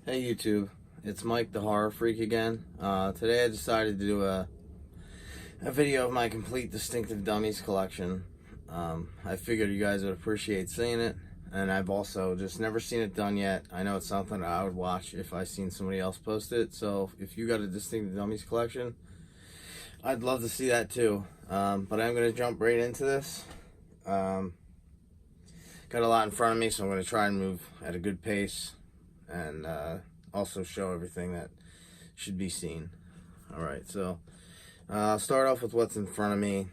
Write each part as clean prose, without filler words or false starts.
Hey YouTube, it's Mike the Horror Freak again. Today I decided to do a video of my complete Distinctive Dummies collection. I figured you guys would appreciate seeing it, and I've also just never seen it done yet. I know it's something that I would watch if I seen somebody else post it, so if you got a Distinctive Dummies collection, I'd love to see that too. But I'm going to jump right into this. Got a lot in front of me, so I'm going to try and move at a good pace and also show everything that should be seen. Alright, so I'll start off with what's in front of me.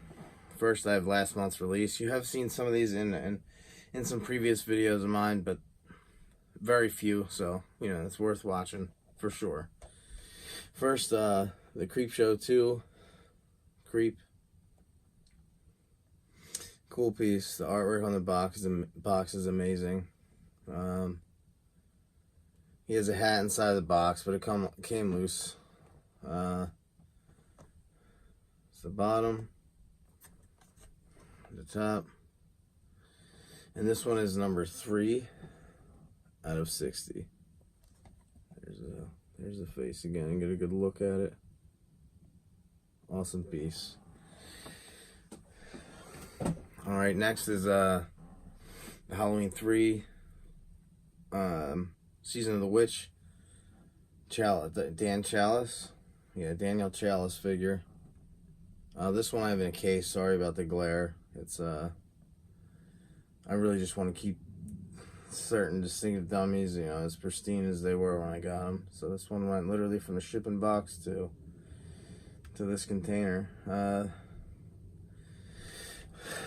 First, I have last month's release. You have seen some of these in some previous videos of mine, but very few, so you know it's worth watching for sure. First, the Creepshow 2 Creep. Cool piece. The artwork on the box is amazing. He has a hat inside the box, but it came loose. It's the bottom, the top, and this one is number 3 out of 60. There's the face again. Get a good look at it. Awesome piece. All right, next is the Halloween 3 Season of the Witch Dan Chalice. Yeah, Daniel Chalice figure. This one I have in a case. Sorry about the glare. It's I really just want to keep certain Distinctive Dummies, you know, as pristine as they were when I got them. So this one went literally from the shipping box to this container.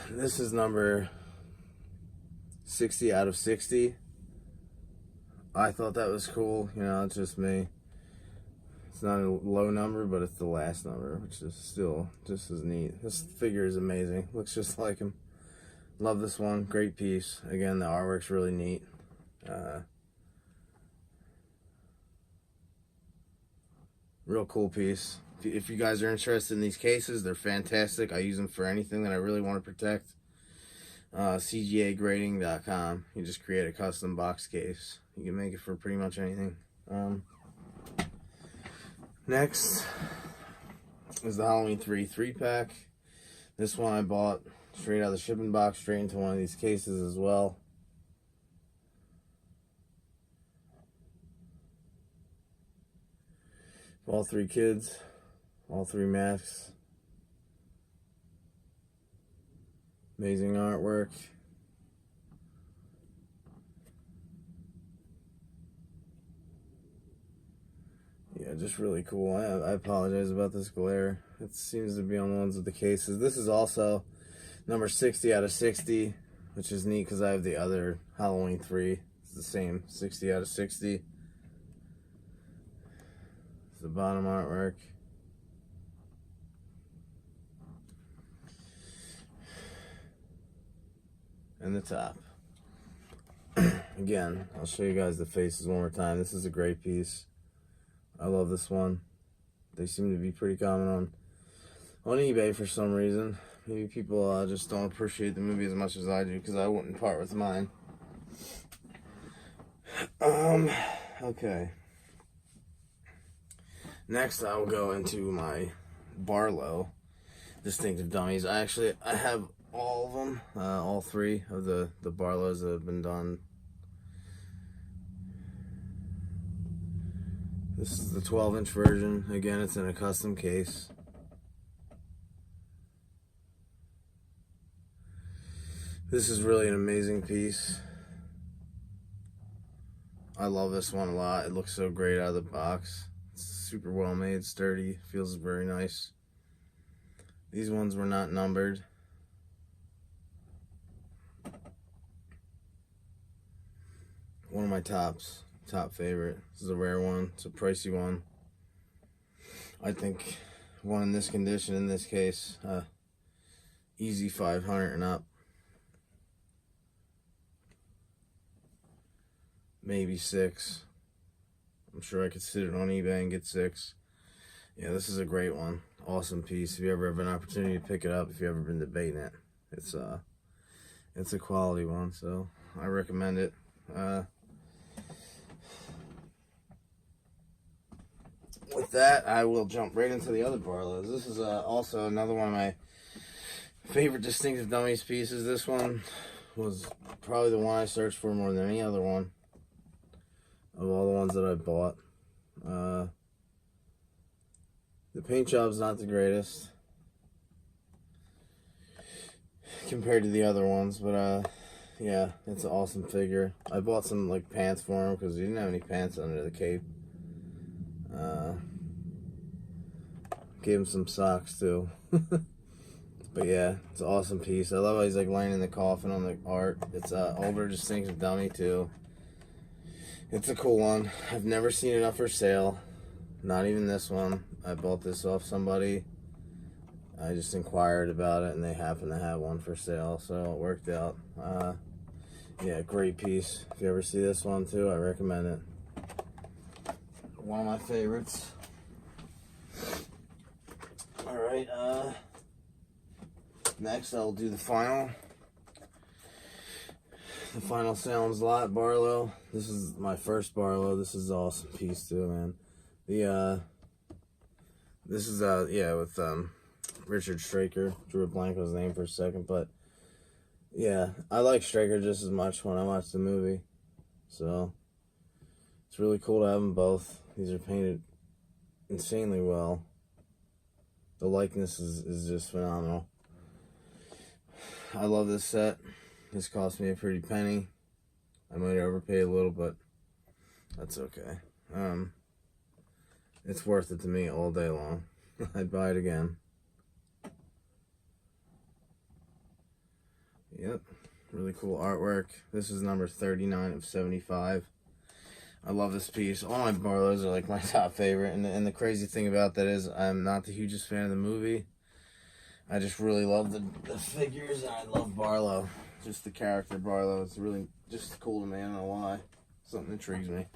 This is number 60 out of 60. I thought that was cool, you know, it's just me. It's not a low number, but it's the last number, which is still just as neat. This figure is amazing. Looks just like him. Love this one. Great piece. Again, the artwork's really neat. Real cool piece. If you guys are interested in these cases, they're fantastic. I use them for anything that I really want to protect. CGAgrading.com. You just create a custom box case. You can make it for pretty much anything. Next is the Halloween 3 3-pack. This one I bought straight out of the shipping box, straight into one of these cases as well. All 3 kids, all 3 masks. Amazing artwork. Yeah, just really cool. I apologize about this glare. It seems to be on the ones with the cases. This is also number 60 out of 60, which is neat because I have the other Halloween 3. It's the same, 60 out of 60. It's the bottom artwork. And the top. Again, I'll show you guys the faces one more time. This is a great piece. I love this one. They seem to be pretty common on eBay for some reason. Maybe people just don't appreciate the movie as much as I do, because I wouldn't part with mine. Okay. Next, I will go into my Barlow Distinctive Dummies. I have all of them, all 3 of the Barlows that have been done. This is the 12-inch version. Again, it's in a custom case. This is really an amazing piece. I love this one a lot. It looks so great out of the box. It's super well made, sturdy, feels very nice. These ones were not numbered. One of my top favorite. This is a rare one. It's a pricey one. I think one in this condition, in this case, easy 500 and up. Maybe 6. I'm sure I could sit it on eBay and get 6. Yeah, this is a great one. Awesome piece. If you ever have an opportunity to pick it up, if you've ever been debating it, it's a quality one, so I recommend it. with that, I will jump right into the other Barlows. This is also another one of my favorite distinctive dummies pieces. This one was probably the one I searched for more than any other one of all the ones that I bought. The paint job's not the greatest compared to the other ones, but yeah, it's an awesome figure. I bought some like pants for him because he didn't have any pants under the cape. Gave him some socks too. But yeah, it's an awesome piece. I love how he's like laying in the coffin on the art. It's an older distinctive dummy too. It's a cool one. I've never seen it up for sale. Not even this one. I bought this off somebody. I just inquired about it and they happen to have one for sale, so it worked out. Yeah, great piece. If you ever see this one too, I recommend it. One of my favorites. Alright, next I'll do the final Salon's-Lot Barlow. This is my first Barlow. This is an awesome piece too, man. This is yeah, with Richard Straker. Drew a blank on his name for a second, but yeah, I like Straker just as much when I watch the movie. So it's really cool to have them both. These are painted insanely well. The likeness is just phenomenal. I love this set. This cost me a pretty penny. I might overpay a little, but that's okay. It's worth it to me all day long. I'd buy it again. Yep, really cool artwork. This is number 39 of 75. I love this piece. All my Barlows are like my top favorite, and the crazy thing about that is I'm not the hugest fan of the movie. I just really love the figures, and I love Barlow. Just the character Barlow. It's really just cool to me. I don't know why. Something intrigues me.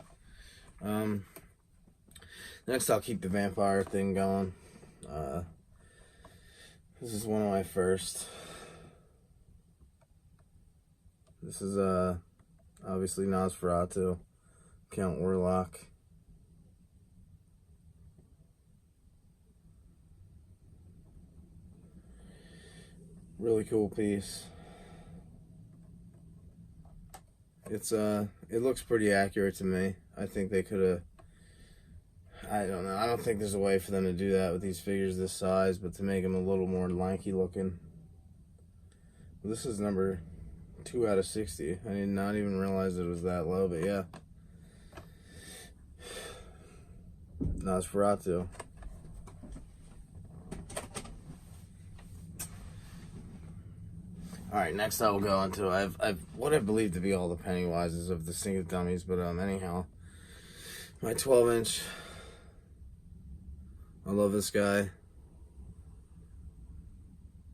Next, I'll keep the vampire thing going. This is one of my first. This is obviously Nosferatu, Count Warlock. Really cool piece. It's it looks pretty accurate to me. I think they could have, I don't know, I don't think there's a way for them to do that with these figures this size, but to make them a little more lanky looking. Well, this is number 2 out of 60. I did not even realize it was that low, but yeah. Nosferatu. Alright, next I will go into, I've what I believe to be all the Pennywises of distinctive dummies, but anyhow. My 12-inch. I love this guy.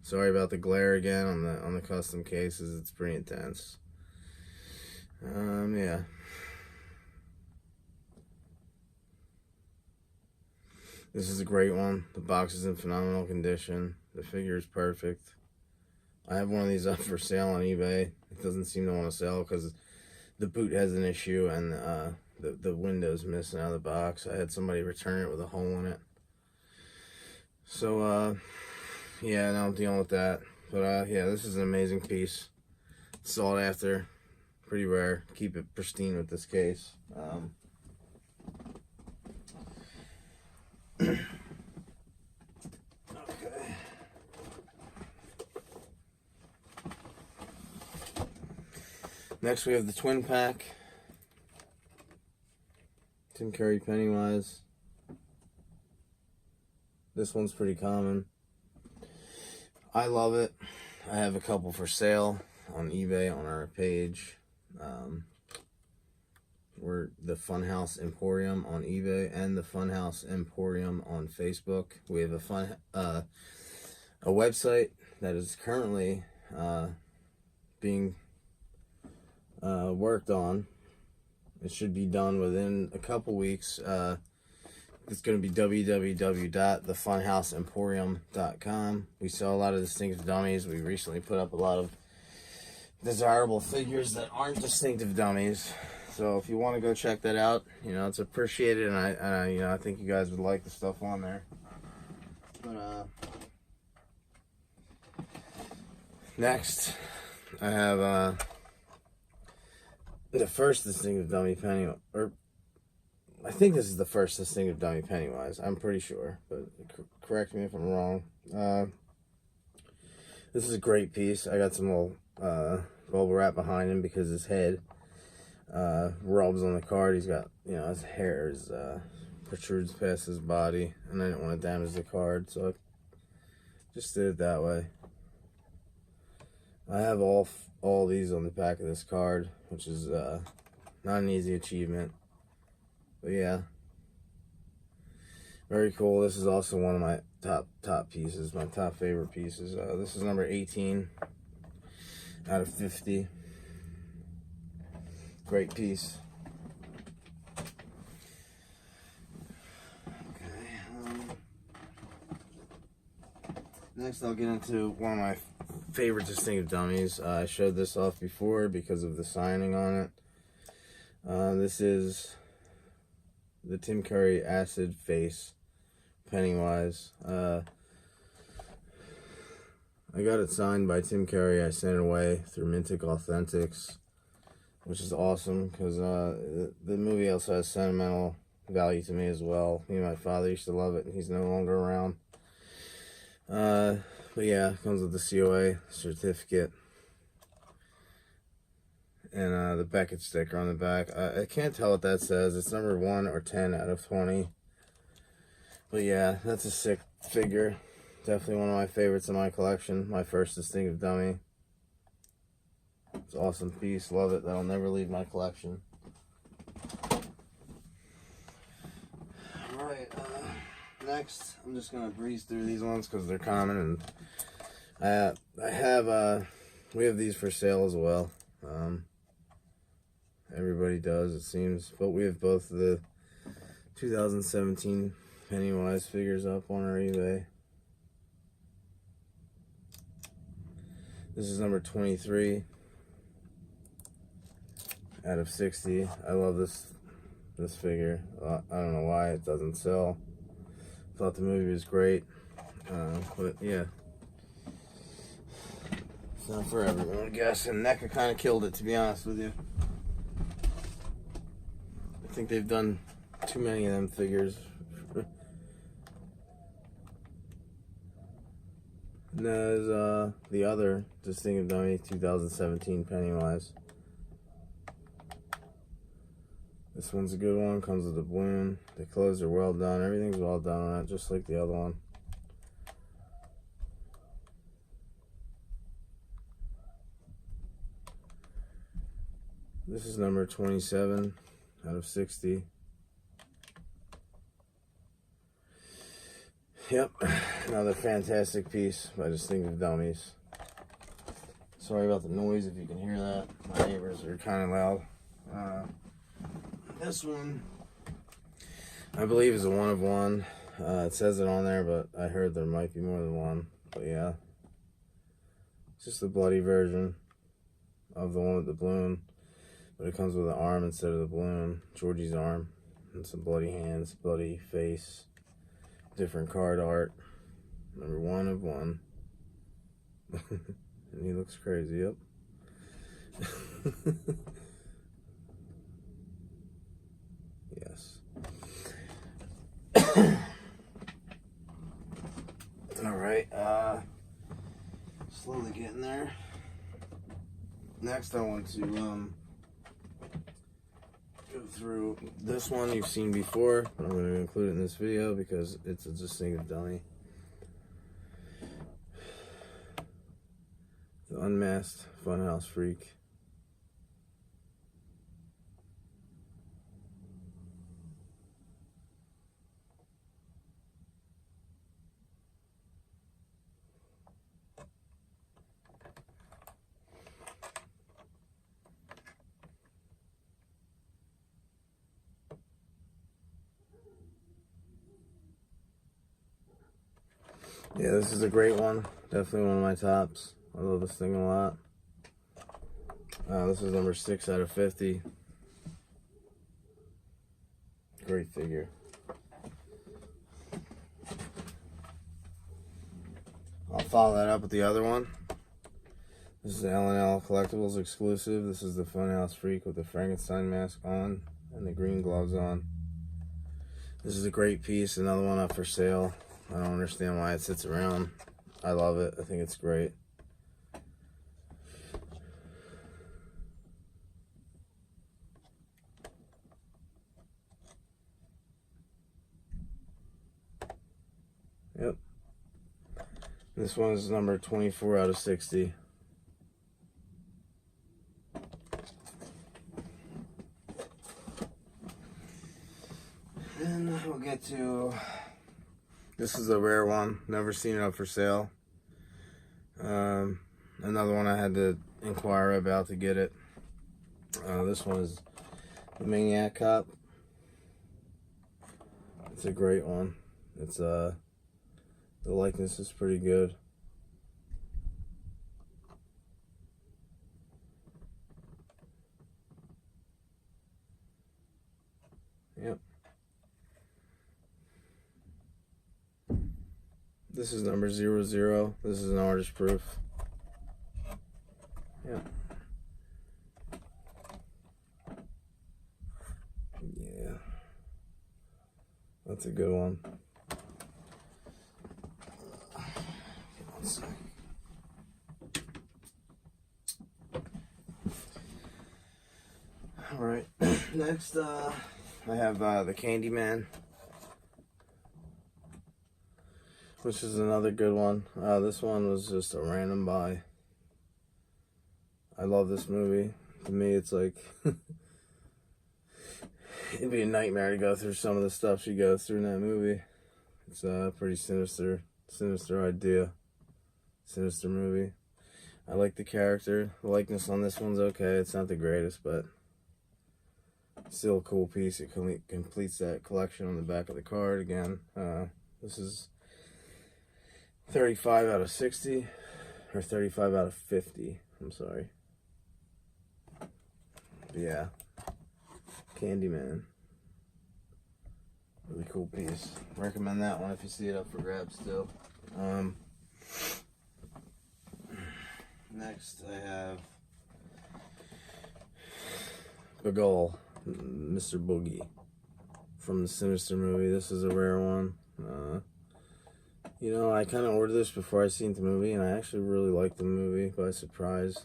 Sorry about the glare again on the custom cases. It's pretty intense. Yeah. This is a great one. The box is in phenomenal condition. The figure is perfect. I have one of these up for sale on eBay. It doesn't seem to want to sell because the boot has an issue and the window's missing out of the box. I had somebody return it with a hole in it. So, yeah, now I'm dealing with that. But, yeah, this is an amazing piece. Sought after. Pretty rare. Keep it pristine with this case. Okay. Next we have the twin pack. Tim Curry Pennywise. This one's pretty common. I love it. I have a couple for sale on eBay on our page. We're the Funhouse Emporium on eBay and the Funhouse Emporium on Facebook. We have a website that is currently being worked on. It should be done within a couple weeks. It's going to be www.thefunhouseemporium.com. We sell a lot of distinctive dummies. We recently put up a lot of desirable figures that aren't distinctive dummies. So if you want to go check that out, you know, it's appreciated, and I you know, I think you guys would like the stuff on there. But next, I have the first distinctive dummy Pennywise, or I think this is the first distinctive dummy Pennywise. I'm pretty sure, but correct me if I'm wrong. This is a great piece. I got some little bubble wrap behind him because his head rubs on the card. He's got, you know, his hair protrudes past his body, and I didn't want to damage the card, so I just did it that way. I have all these on the back of this card, which is not an easy achievement, but yeah, very cool. This is also one of my top pieces, my top favorite pieces. This is number 18 out of 50. Great piece. Okay. Next, I'll get into one of my favorite distinctive dummies. I showed this off before because of the signing on it. This is the Tim Curry Acid Face Pennywise. I got it signed by Tim Curry. I sent it away through Mintic Authentics, which is awesome because the movie also has sentimental value to me as well. Me and my father used to love it, and he's no longer around. But yeah, it comes with the COA certificate and the Beckett sticker on the back. I can't tell what that says. It's number 1 or 10 out of 20. But yeah, that's a sick figure. Definitely one of my favorites in my collection. My first distinctive dummy. It's an awesome piece. Love it. That'll never leave my collection. Alright, next, I'm just going to breeze through these ones because they're common. And we have these for sale as well. Everybody does, it seems. But we have both the 2017 Pennywise figures up on our eBay. This is number 23 out of 60. I love this figure. I don't know why it doesn't sell. Thought the movie was great, but yeah, it's not for everyone, I guess. And NECA kind of killed it, to be honest with you. I think they've done too many of them figures. And there's the other distinctive dummy 2017 Pennywise. This one's a good one. Comes with a balloon. The clothes are well done. Everything's well done on it, just like the other one. This is number 27 out of 60. Yep, another fantastic piece by Distinctive Dummies. Sorry about the noise if you can hear that. My neighbors are kind of loud. This one, I believe, is a 1 of 1. It says it on there, but I heard there might be more than one. But yeah, it's just the bloody version of the one with the balloon, but it comes with an arm instead of the balloon. Georgie's arm and some bloody hands, bloody face. Different card art. Number 1 of 1. And he looks crazy, yep. Yes. Alright, slowly getting there. Next I want to go through this one you've seen before, but I'm going to include it in this video because it's a distinctive dummy. The Unmasked Funhouse Freak. Yeah, this is a great one. Definitely one of my tops. I love this thing a lot. This is number 6 out of 50. Great figure. I'll follow that up with the other one. This is the L&L Collectibles exclusive. This is the Funhouse Freak with the Frankenstein mask on and the green gloves on. This is a great piece. Another one up for sale. I don't understand why it sits around. I love it. I think it's great. Yep. This one is number 24 out of 60. And we'll get to, this is a rare one, never seen it up for sale. Another one I had to inquire about to get it. This one is the MANIAC cop. It's a great one. It's the likeness is pretty good. Yep. This is number 00. This is an artist proof. Yep. Yeah. That's a good one. One sec. Alright. Next, I have the Candyman, which is another good one. This one was just a random buy. I love this movie. To me, it's like it'd be a nightmare to go through some of the stuff she goes through in that movie. It's a pretty sinister idea, sinister movie. I like the character. The likeness on this one's okay. It's not the greatest, but still a cool piece. It completes that collection on the back of the card again. This is 35 out of 60, or 35 out of 50. I'm sorry. But yeah, Candyman. Really cool piece. Recommend that one if you see it up for grabs still. Next I have Bagul, Mr. Boogie from the Sinister movie. This is a rare one. You know, I kind of ordered this before I seen the movie, and I actually really liked the movie by surprise.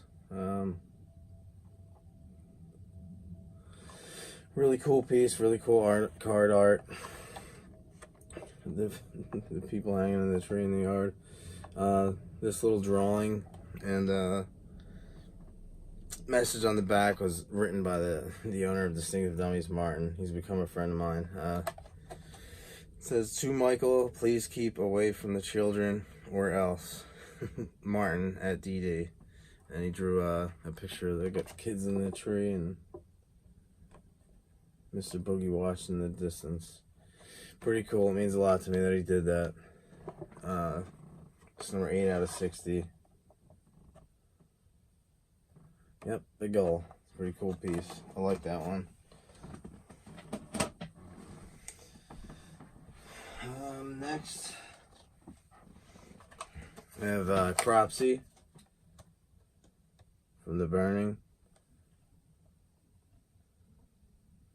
Really cool piece, really cool card art. The people hanging in the tree in the yard. This little drawing and message on the back was written by the owner of Distinctive Dummies, Martin. He's become a friend of mine. It says, "To Michael, please keep away from the children or else." Martin at DD. And he drew a picture of the kids in the tree and Mr. Boogie watched in the distance. Pretty cool. It means a lot to me that he did that. It's number 8 out of 60. Yep, the goal. Pretty cool piece. I like that one. Next, I have Cropsy from The Burning.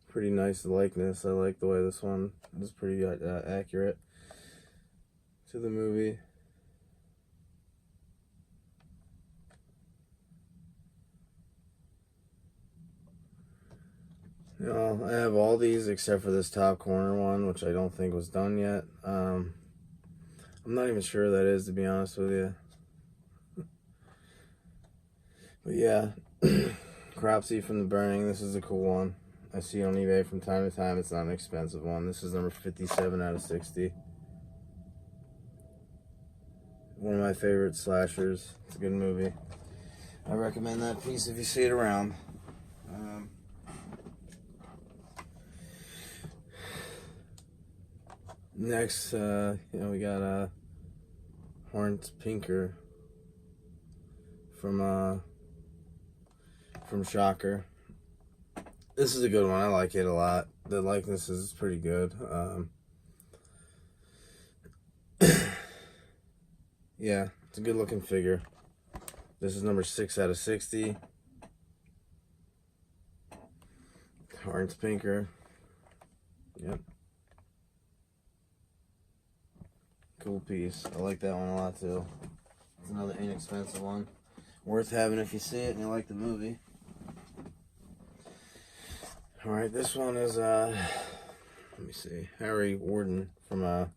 Pretty nice likeness. I like the way this one is pretty accurate to the movie. You know, I have all these except for this top corner one, which I don't think was done yet. I'm not even sure that is, to be honest with you. But yeah, Cropsy from The Burning. This is a cool one. I see it on eBay from time to time. It's not an expensive one. This is number 57 out of 60. One of my favorite slashers. It's a good movie. I recommend that piece if you see it around. Next, you know, we got Horns Pinker from Shocker. This is a good one. I like it a lot. the likeness is pretty good. Yeah, it's a good looking figure. This is number 6 out of 60. Orange pinker. Yep. Cool piece. I like that one a lot too. It's another inexpensive one. Worth having if you see it and you like the movie. Alright, this one is, let me see, Harry Warden from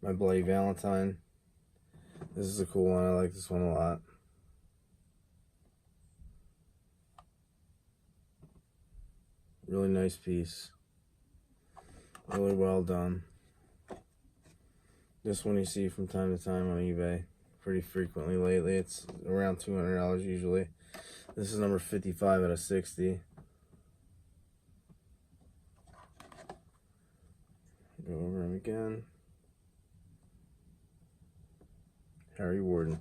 My Bloody Valentine. This is a cool one. I like this one a lot. Really nice piece. Really well done. This one you see from time to time on eBay pretty frequently lately. It's around $200 usually. This is number 55 out of 60. Go over him again. Harry Warden.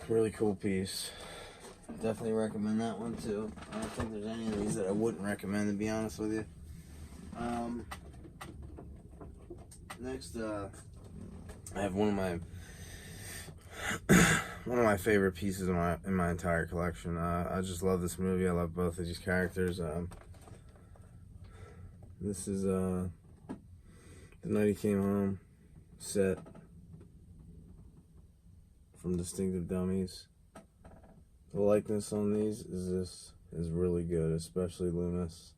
Really cool piece. Definitely recommend that one too. I don't think there's any of these that I wouldn't recommend, to be honest with you. Next, I have one of my favorite pieces in my entire collection. I just love this movie. I love both of these characters. This is The Night He Came Home set from Distinctive Dummies. The likeness on these is really good, especially Loomis.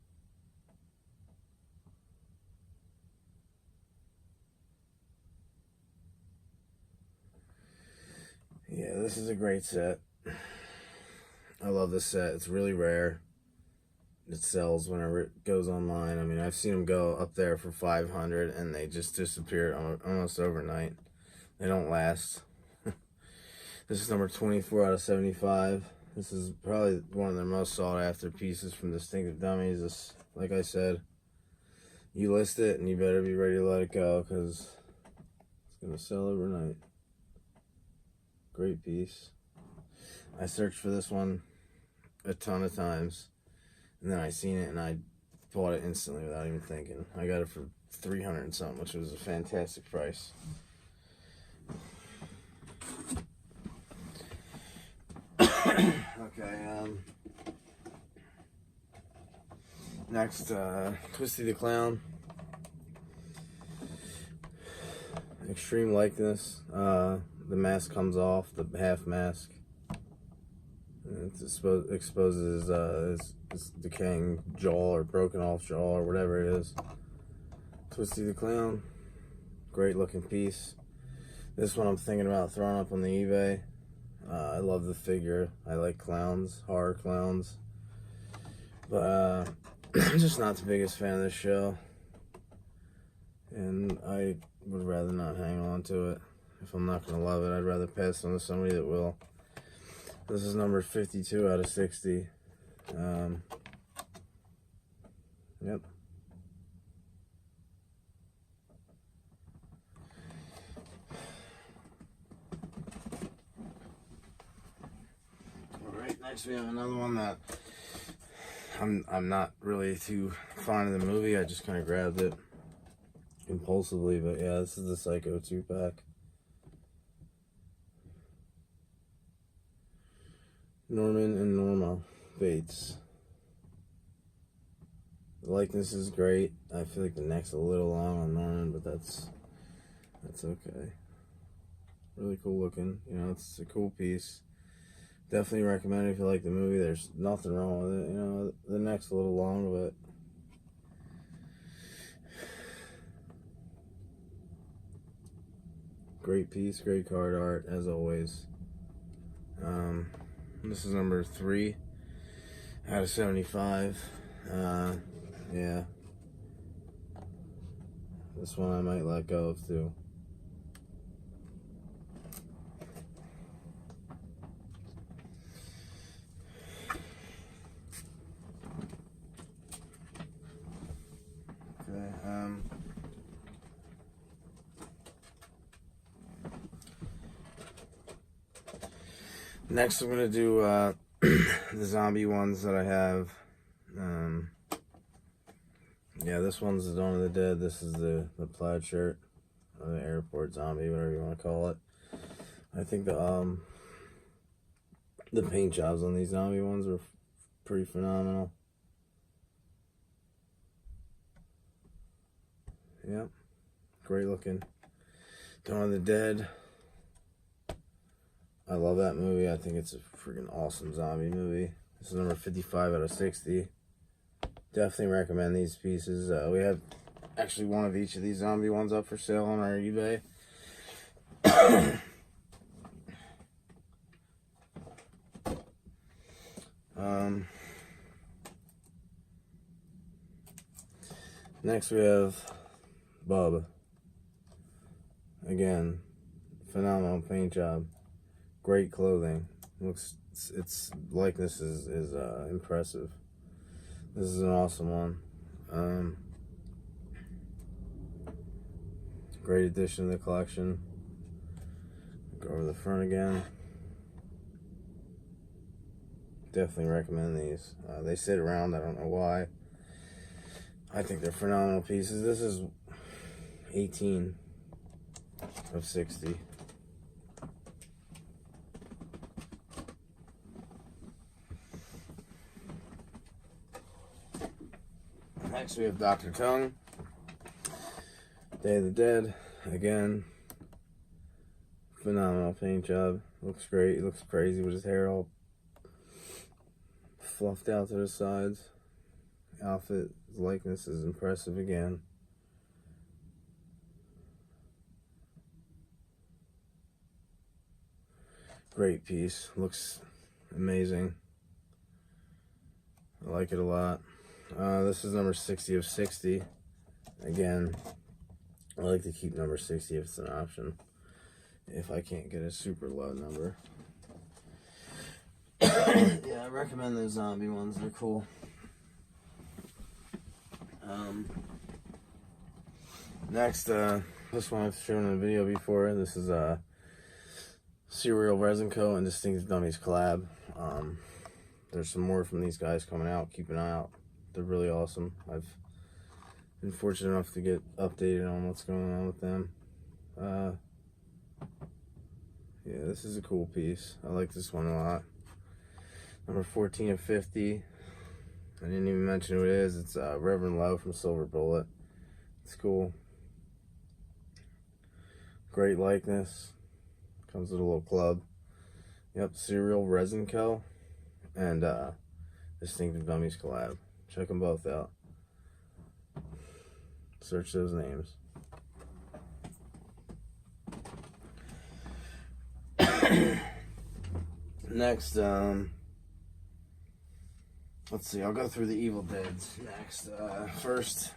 Yeah, this is a great set. I love this set. It's really rare. It sells whenever it goes online. I mean, I've seen them go up there for 500 and they just disappear almost overnight. They don't last. This is number 24 out of 75. This is probably one of their most sought after pieces from Distinctive Dummies. This, like I said, you list it and you better be ready to let it go because it's going to sell overnight. Great piece. I searched for this one a ton of times, and then I seen it and I bought it instantly without even thinking. I got it for 300 and something, which was a fantastic price. Okay, next, Twisty the Clown. Extreme likeness. The mask comes off, the half mask. And it exposes his decaying jaw or broken off jaw or whatever it is. Twisty the Clown. Great looking piece. This one I'm thinking about throwing up on the eBay. I love the figure. I like clowns, horror clowns. But I'm just not the biggest fan of this show. And I would rather not hang on to it. If I'm not going to love it, I'd rather pass on to somebody that will. This is number 52 out of 60. Yep. Alright, next we have another one that I'm not really too fond of the movie. I just kind of grabbed it impulsively, but yeah, this is the Psycho 2-pack. Norman and Norma Bates. The likeness is great. I feel like the neck's a little long on Norman, but that's okay. Really cool looking. You know, it's a cool piece. Definitely recommend it if you like the movie. There's nothing wrong with it. You know, the neck's a little long, but great piece, great card art as always. This is number 3 out of 75. Yeah. This one I might let go of too. Okay, next I'm gonna do the zombie ones that I have. Yeah, this one's the Dawn of the Dead. This is the plaid shirt, or the airport zombie, whatever you want to call it. I think the paint jobs on these zombie ones are pretty phenomenal. Yep, great looking. Dawn of the Dead. I love that movie. I think it's a freaking awesome zombie movie. This is number 55 out of 60. Definitely recommend these pieces. We have actually one of each of these zombie ones up for sale on our eBay. Next we have Bub. Again, phenomenal paint job. Great clothing. Looks, its likeness is impressive. This is an awesome one. Great addition to the collection. Go over the front again. Definitely recommend these. They sit around, I don't know why. I think they're phenomenal pieces. This is 18 of 60. Next we have Dr. Tongue. Day of the Dead. Again, phenomenal paint job. Looks great. He looks crazy with his hair all fluffed out to the sides. Outfit likeness is impressive again. Great piece. Looks amazing. I like it a lot. This is number 60 of 60. Again, I like to keep number 60 if it's an option. If I can't get a super low number. Yeah, I recommend those zombie ones. They're cool. Next, this one I've shown in a video before. This is Serial Resin Co. and Distinctive Dummies collab. There's some more from these guys coming out. Keep an eye out. They're really awesome. I've been fortunate enough to get updated on what's going on with them. Yeah, this is a cool piece. I like this one a lot. Number 14 of 50. I didn't even mention who it is. It's Reverend Lowe from Silver Bullet. It's cool. Great likeness. Comes with a little club. Yep, Serial Resin Co. and Distinctive Dummies collab. Check them both out. Search those names. Next, let's see, I'll go through the Evil Deads next. First,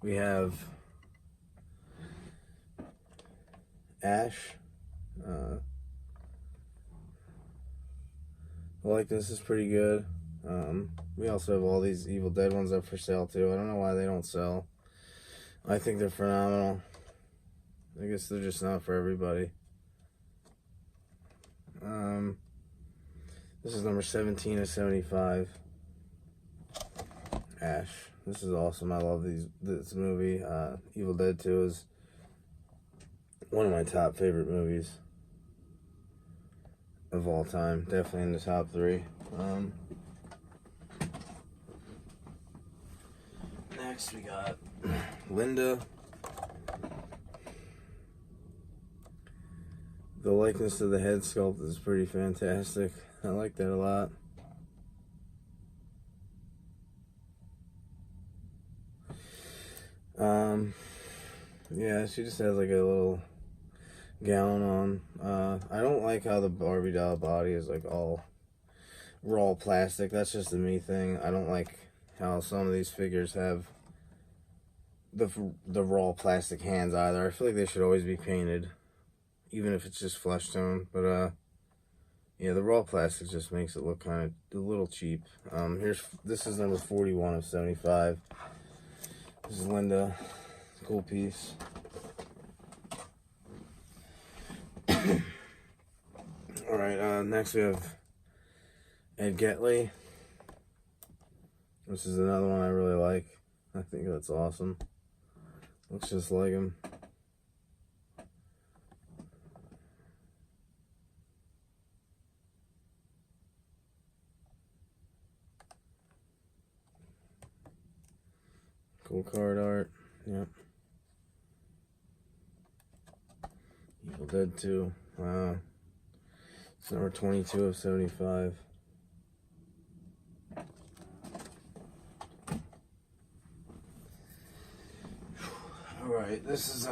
we have Ash. I like this, is pretty good. We also have all these Evil Dead ones up for sale too. I don't know why they don't sell. I think they're phenomenal. I guess they're just not for everybody. This is number 17 of 75. Ash. This is awesome. I love this movie. Evil Dead 2 is one of my top favorite movies of all time. Definitely in the top 3. Next we got Linda. The likeness of the head sculpt is pretty fantastic. I like that a lot. Yeah, she just has like a little gown on. I don't like how the Barbie doll body is like all raw plastic. That's just a me thing. I don't like how some of these figures have the raw plastic hands either. I feel like they should always be painted, even if it's just flesh tone. But yeah, the raw plastic just makes it look kind of a little cheap. This is number 41 of 75. This is Linda. Cool piece. Alright, next we have Ed Getley. This is another one I really like. I think that's awesome. Looks just like him. Cool card art. Yep. Evil Dead 2. Wow. It's number 22 of 75. Alright, this is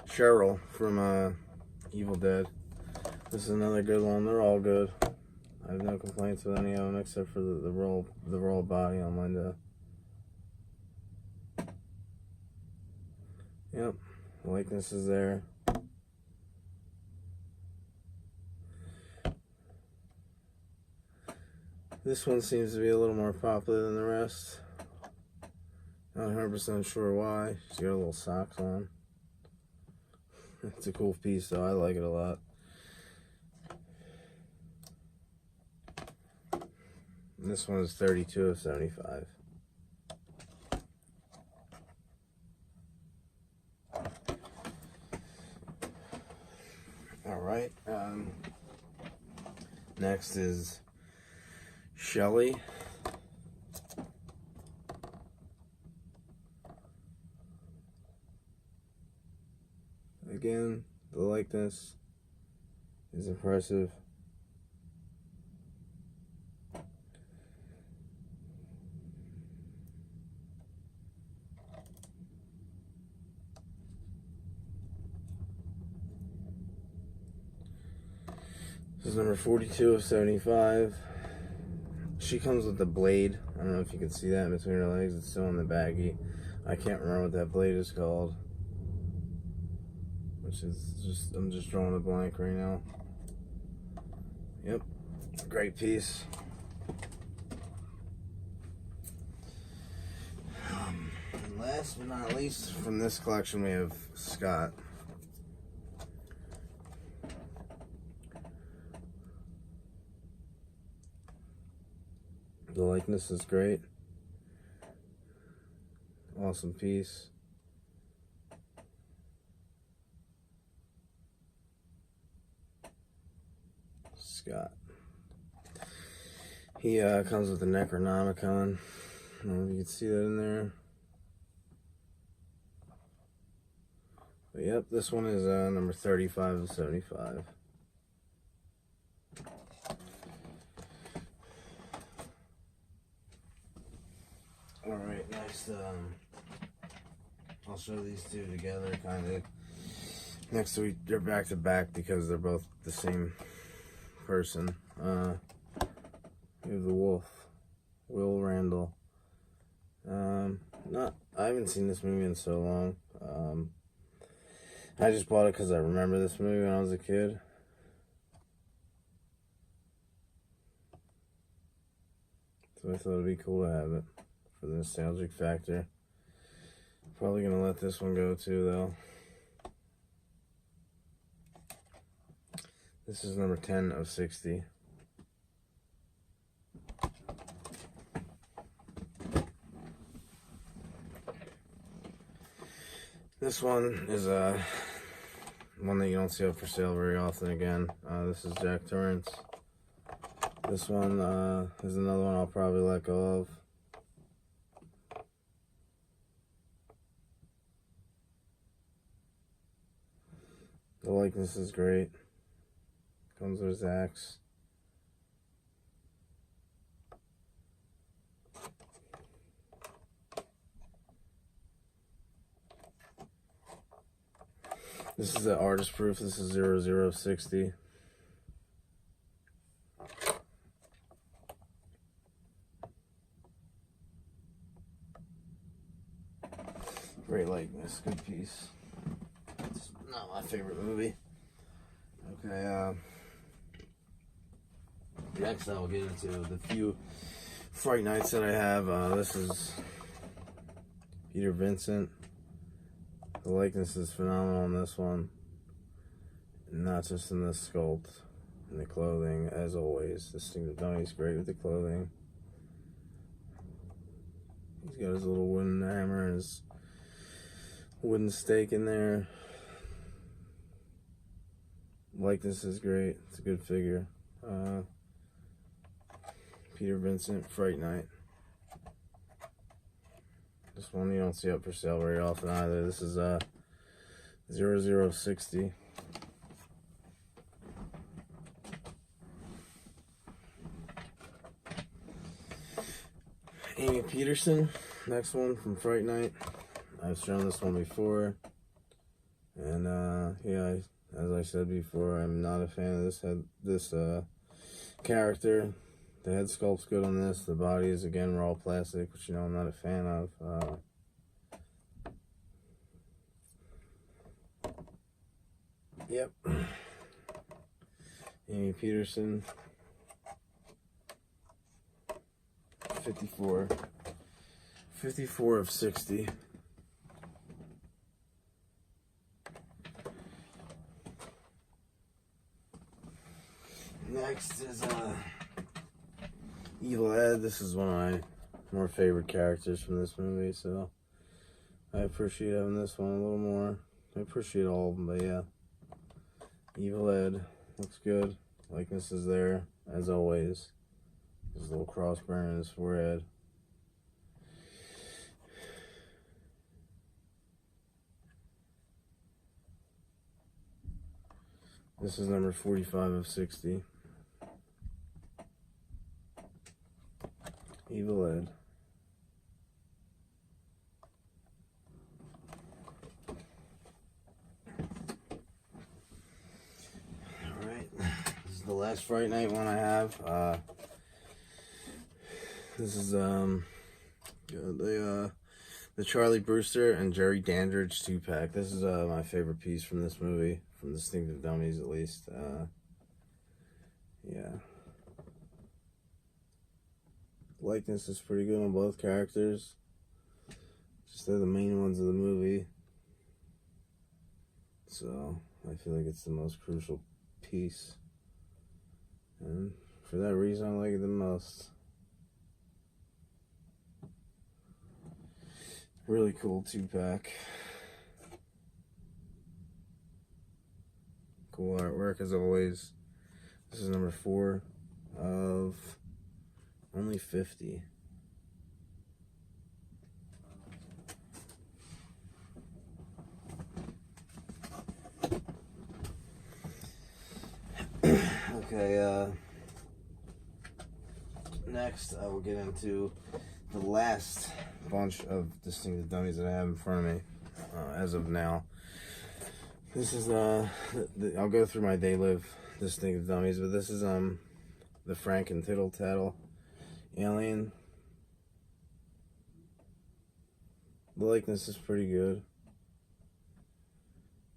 Cheryl from Evil Dead. This is another good one. They're all good. I have no complaints with any of them except for the roll body on Linda. Yep, likeness is there. This one seems to be a little more popular than the rest. Not 100% sure why. She's got little socks on. It's a cool piece though, I like it a lot. And this one is 32 of 75. Alright, next is Shelly. Again, the likeness is impressive. This is number 42 of 75. She comes with the blade. I don't know if you can see that in between her legs. It's still in the baggie. I can't remember what that blade is called. Which is just, I'm just drawing a blank right now. Yep. Great piece. And last but not least, from this collection, we have Scott. The likeness is great. Awesome piece. Scott. He comes with the Necronomicon. I don't know if you can see that in there. But yep, this one is number 35 of 75. Alright, next, I'll show these two together, kind of. Next week, they're back to back because they're both the same person. We have the Wolf, Will Randall. I haven't seen this movie in so long. I just bought it because I remember this movie when I was a kid. So I thought it'd be cool to have it for the nostalgic factor. Probably gonna let this one go too, though. This is number 10 of 60. This one is one that you don't see up for sale very often again. This is Jack Torrance. This one is another one I'll probably let go of. The likeness is great. Comes with his axe. This is the artist proof. This is 0060. Great likeness. Good piece. It's not my favorite movie. Okay, next I'll get into the few Fright Nights that I have. This is Peter Vincent. The likeness is phenomenal on this one. Not just in the sculpt and the clothing, as always. This thing, the Dummies, great with the clothing. He's got his little wooden hammer and his wooden stake in there. Likeness is great. It's a good figure. Peter Vincent, Fright Night. This one you don't see up for sale very often either. This is 0060. Amy Peterson, next one from Fright Night. I've shown this one before, and yeah, as I said before, I'm not a fan of this character. The head sculpt's good on this. The body is again raw plastic, which I'm not a fan of. Yep. Amy Peterson. 54 of 60. Next is Evil Ed. This is one of my more favorite characters from this movie, so I appreciate having this one a little more. I appreciate all of them, but yeah. Evil Ed looks good. Likeness is there, as always. His little cross burn in his forehead. This is number 45 of 60. Evil Ed. Alright, this is the last Fright Night one I have. This is the Charlie Brewster and Jerry Dandridge 2-pack. This is my favorite piece from this movie, from Distinctive Dummies at least. Yeah. Likeness is pretty good on both characters. Just they're the main ones of the movie. So I feel like it's the most crucial piece. And for that reason I like it the most. Really cool 2-pack. Cool artwork as always. This is number 4 of only 50. Okay, next I will get into the last bunch of Distinctive Dummies that I have in front of me as of now. This is I'll go through my They Live Distinctive Dummies, but this is the Frank and TITTLE-TAITLE alien. The likeness is pretty good.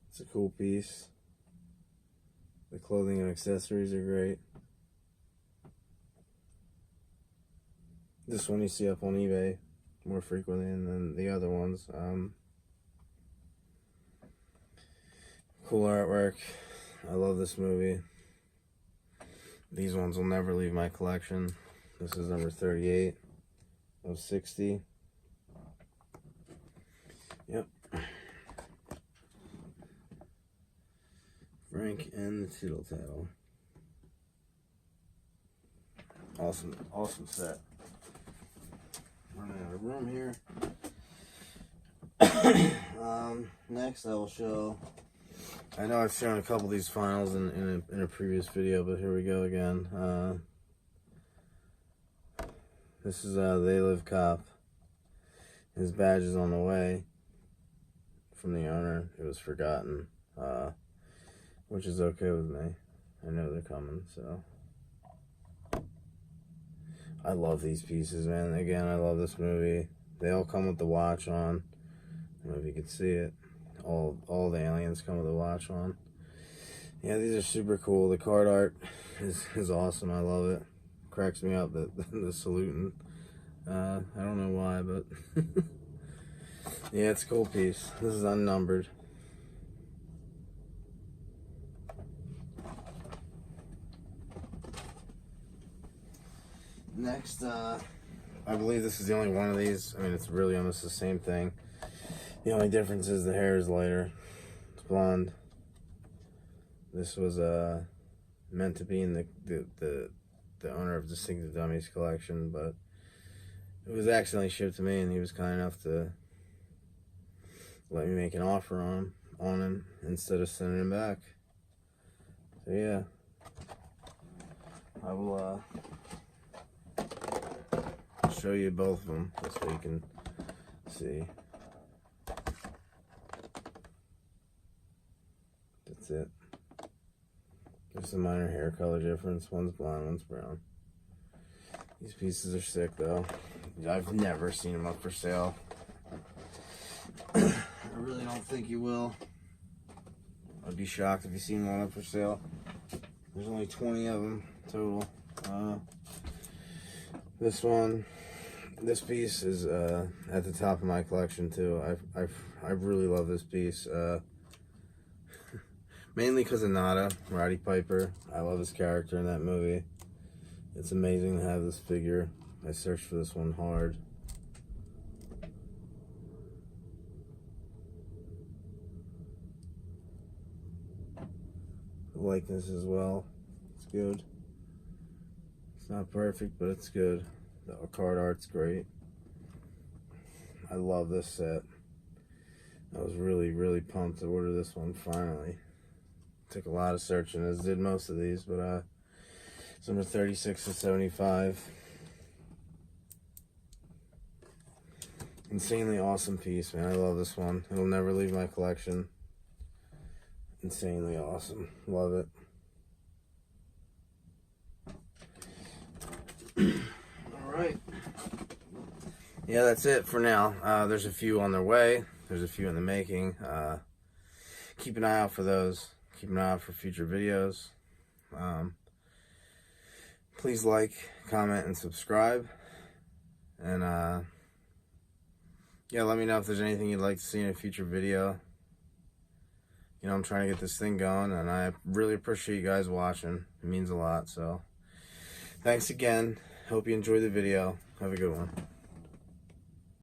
It's a cool piece. The clothing and accessories are great. This one you see up on eBay more frequently than the other ones. Cool artwork. I love this movie. These ones will never leave my collection. This is number 38 of 60. Yep. Frank and the TITTLE-TAITLE. Awesome set. Running out of room here. Next I will show, I know I've shown a couple of these finals in a previous video, but here we go again. This is They Live Cop. His badge is on the way from the owner. It was forgotten, which is okay with me. I know they're coming, so. I love these pieces, man. Again, I love this movie. They all come with the watch on. I don't know if you can see it. All the aliens come with a watch on. Yeah, these are super cool. The card art is awesome. I love it. Cracks me up, the saluting. I don't know why, but yeah, it's a cool piece. This is unnumbered. Next, I believe this is the only one of these. I mean, it's really almost the same thing. The only difference is the hair is lighter. It's blonde. This was meant to be in the owner of Distinctive Dummies collection, but it was accidentally shipped to me, and he was kind enough to let me make an offer on him instead of sending him back. So yeah, I will show you both of them just so you can see. That's it. There's a minor hair color difference. One's blonde, one's brown. These pieces are sick though. I've never seen them up for sale. I really don't think you will. I'd be shocked if you seen one up for sale. There's only 20 of them total. This piece is at the top of my collection too. I really love this piece. Mainly because of Nada, Roddy Piper. I love his character in that movie. It's amazing to have this figure. I searched for this one hard. The likeness as well. It's good. It's not perfect, but it's good. The card art's great. I love this set. I was really, really pumped to order this one finally. Took a lot of searching, as did most of these, but it's number 36 of 75. Insanely awesome piece, man. I love this one. It'll never leave my collection. Insanely awesome. Love it. Alright. Yeah, that's it for now. There's a few on their way. There's a few in the making. Keep an eye out for those. Keep an eye out for future videos. Please like, comment, and subscribe. And yeah, let me know if there's anything you'd like to see in a future video. You know, I'm trying to get this thing going, and I really appreciate you guys watching. It means a lot. So thanks again. Hope you enjoyed the video. Have a good one.